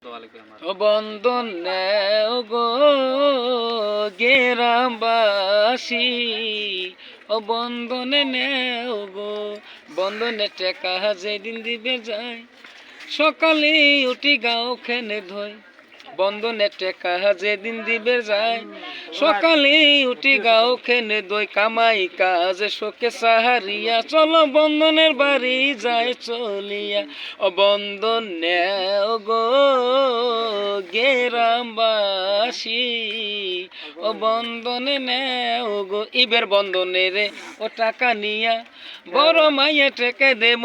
ও বন্ধন নেও গো গ্রামবাসী, ও বন্ধনে নেও গো, বন্ধনে টেকা যেদিন দিবে যায়, সকালে উঠি গাও খেনে ধোয়, বন্ধনে টেকা যেদিন দিবে যায়, সকালে উঠি গাও খেনে দই, কামাই কাজ শোকে সাহারিয়া, চলো বন্ধনের বাড়ি যায় চলিয়া। ও বন্ধন নেও গো গ্রামবাসী, ও বন্ধনে নেও গো, ইবের বন্ধনে রে ও টাকা নিয়া, বড় মাইয়া টেকে দেব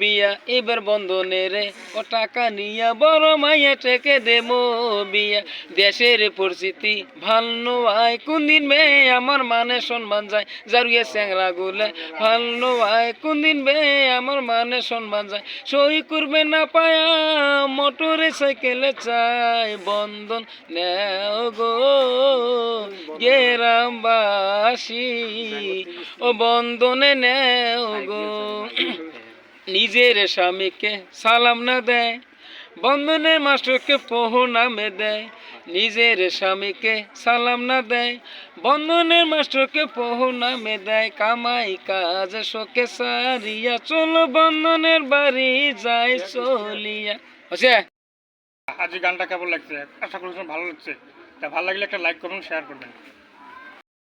বিয়া, এবার বন্ধনে রে ও টাকা নিয়া, বড় মাইয়া টেকে দেব বিয়া। দেশের পরিস্থিতি ভালো আয়, কোন দিন বে আমার মানে সম্মান যায়, জারুয়ে চ্যাংরা গুলে ভালো আয়, কোন দিন বে আমার মানে সম্মান যায়, সই করবে না পায়া মোটরে সাইকেলে চাই, বন্ধন নেও গো গ্রামবাসী, ও বন্ধনে নেও গো। নিজের স্বামীকে সালাম না দেয়, বন্ধনের মাস্টারকে পোহো নামে দেয়, নিজের স্বামীকে সালাম না দেয়, বন্ধনের মাস্টারকে পোহো নামে দেয়, কামাই কাজ শোকে সারিয়া, চলো বন্ধনের বাড়ি যায় চলিয়া। আজ গানটা কেমন লাগছে? আশা করছি ভালো লাগছে। তা ভালো লাগলে একটা লাইক করুন, শেয়ার করবেন।